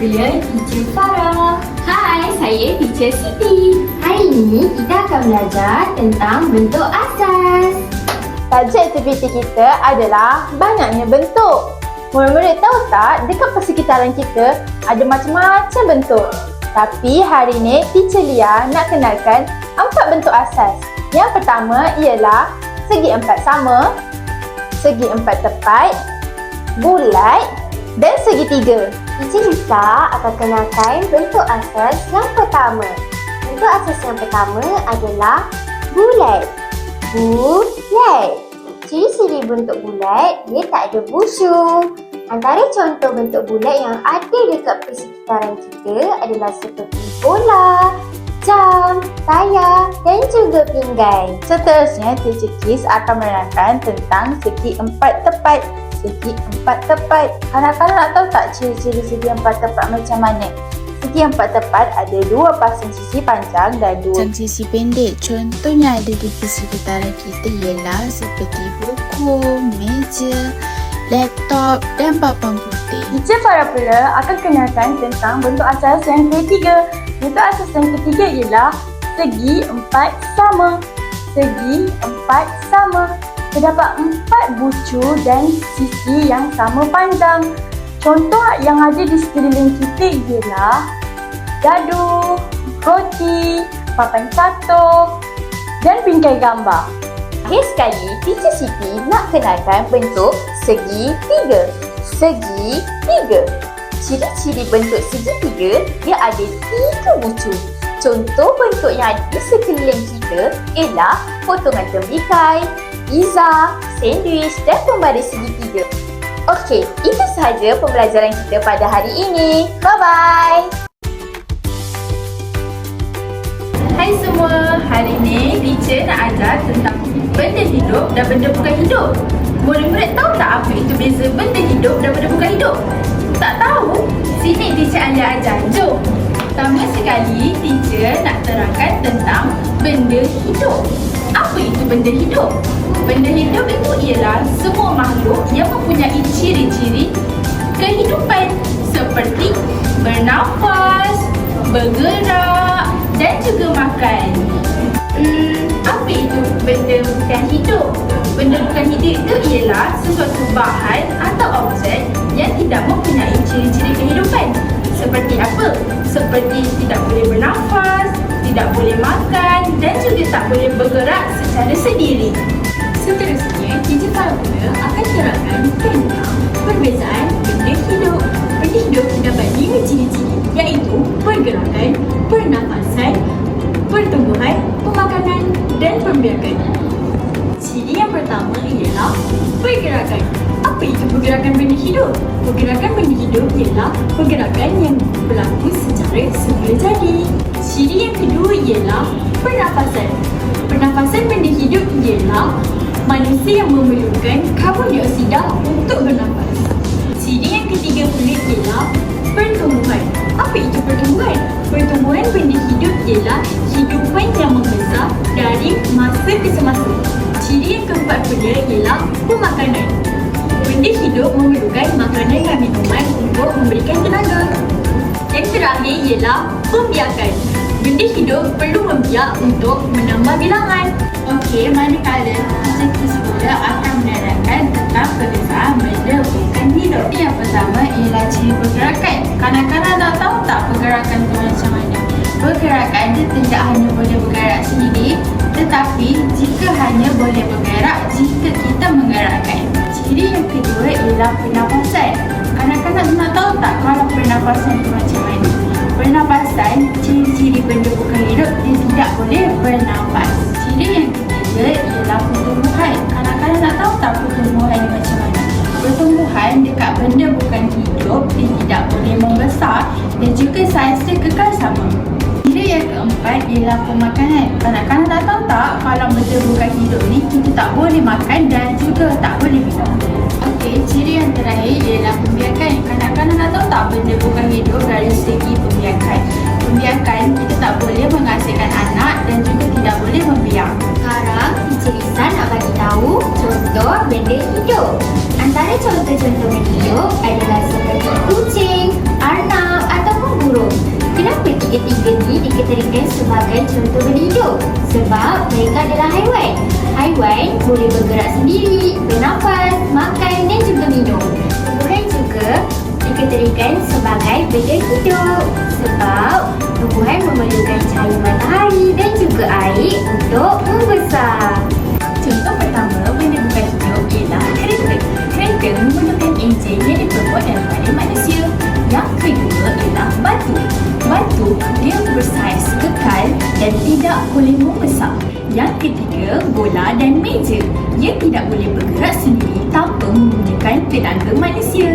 Popular Teacher Farah. Hai, saya Teacher Siti. Hari ini kita akan belajar tentang bentuk asas. Tajuk aktiviti kita adalah banyaknya bentuk. Murid-murid tahu tak, dekat persekitaran kita ada macam-macam bentuk. Tapi hari ini Teacher Lia nak kenalkan 4 bentuk asas. Yang pertama ialah segi 4 sama, segi 4 tepat, bulat dan segitiga. Teacher Lisa akan kenalkan bentuk asas yang pertama. Bentuk asas yang pertama adalah bulat. Bulat. Ciri-ciri bentuk bulat, dia tak ada busung. Antara contoh bentuk bulat yang ada dekat persekitaran kita adalah seperti bola, jam, tayar dan juga pinggan. Seterusnya, Teacher Kis akan menerangkan tentang segi 4 tepat. Segi 4 tepat. Kanak-kanak nak tahu tak ciri-ciri segi 4 tepat macam mana? Segi 4 tepat ada 2 pasang sisi panjang dan 2 sisi pendek. Contohnya ada di persekitaran kita ialah seperti buku, meja, laptop dan papan putih. Teacher Farah pula akan kenalkan tentang bentuk asas yang ketiga. Bentuk asas yang ketiga ialah segi 4 sama. Segi 4 sama. Terdapat 4 bucu dan sisi yang sama panjang. Contoh yang ada di sekeliling kita ialah gaduh, roti, papan catur dan bingkai gambar. Akhir sekali, Teacher Siti nak kenalkan bentuk segi 3. Segi 3. Ciri-ciri bentuk segi 3, dia ada 3 bucu. Contoh bentuk yang ada di sekeliling kita ialah potongan tembikar, pizza, sandwich dan pembaris segitiga. Okey, itu sahaja pembelajaran kita pada hari ini. Bye-bye! Hai semua, hari ini teacher nak ajar tentang benda hidup dan benda bukan hidup. Murid-murid tahu tak apa itu beza benda hidup dan benda bukan hidup? Tak tahu? Sini teacher anda ajar. Jom! Pertama sekali, teacher nak terangkan tentang benda hidup. Apa itu benda hidup? Benda hidup itu ialah semua makhluk yang mempunyai ciri-ciri kehidupan seperti bernafas, bergerak dan juga makan. Apa itu benda bukan hidup? Benda bukan hidup itu ialah sesuatu bahan atau objek yang tidak mempunyai ciri-ciri kehidupan. Seperti apa? Seperti tidak boleh bernafas, tidak boleh makan dan juga tak boleh bergerak secara sendiri. Seterusnya, Teacher Farah pula akan terangkan tentang perbezaan benda hidup. Benda hidup terdapat 5 ciri-ciri, iaitu pergerakan, pernafasan, pertumbuhan, pemakanan dan pembiakan. Ciri yang pertama ialah pergerakan. Apa itu pergerakan benda hidup? Pergerakan benda hidup ialah pergerakan yang berlaku secara semula jadi. Ciri yang kedua ialah pernafasan. Pernafasan benda hidup ialah manusia yang memerlukan karbon dioksida untuk bernafas. Ciri yang ketiga pula ialah pertumbuhan. Apa itu pertumbuhan? Pertumbuhan benda hidup ialah hidupan yang membesar dari masa ke semasa. Ciri yang keempat pula ialah pemakanan. Benda hidup memerlukan makanan dan minuman untuk memberikan tenaga. Yang terakhir ialah pembiakan. Benda hidup perlu membiak untuk menambah bilangan. Okey, manakala Teacher Kis pula akan menerangkan tentang perbezaan benda bukan hidup. Yang pertama ialah ciri pergerakan. Kanak-kanak nak tahu tak pergerakan itu macam mana? Pergerakan dia tidak hanya boleh bergerak sendiri, tetapi jika hanya boleh bergerak jika kita menggerakkan. Ciri yang kedua ialah pernafasan. Kanak-kanak nak tahu tak kalau pernafasan itu macam mana? Pernafasan, ciri-ciri benda bukan hidup, dia tidak boleh bernafas. Ciri yang ketiga ialah pertumbuhan. Kanak-kanak nak tahu tak pertumbuhan ni macam mana? Pertumbuhan dekat benda bukan hidup, dia tidak boleh membesar dan juga saiznya kekal sama. Ciri yang keempat ialah pemakanan. Kanak-kanak nak tahu tak kalau benda bukan hidup ni kita tak boleh makan dan juga tak boleh minum. Okey, ciri yang terakhir ialah pembiakan. Kanak-kanak nak tahu tak benda bukan hidup dari segi pembiakan. Pembiakan, kita tak boleh menghasilkan anak dan juga tidak boleh membiak. Sekarang, Teacher Lisa nak bagi tahu contoh benda hidup. Antara contoh-contoh benda hidup adalah seperti kucing, arnab tiga-tiga ni dikategorikan sebagai contoh benda hidup sebab mereka adalah haiwan. Haiwan boleh bergerak sendiri, bernafas, makan dan juga minum. Tumbuhan juga dikategorikan sebagai benda hidup sebab tumbuhan memerlukan cahaya matahari dan juga air untuk membesar. Contoh pertama benda bukan hidup ialah kereta. Kereta memerlukan enjin yang diperbuat dalam badan manusia. Yang kedua ialah batu. Batu dia bersaiz kekal dan tidak boleh membesar. Yang ketiga bola dan meja. Ia tidak boleh bergerak sendiri tanpa menggunakan tenaga manusia.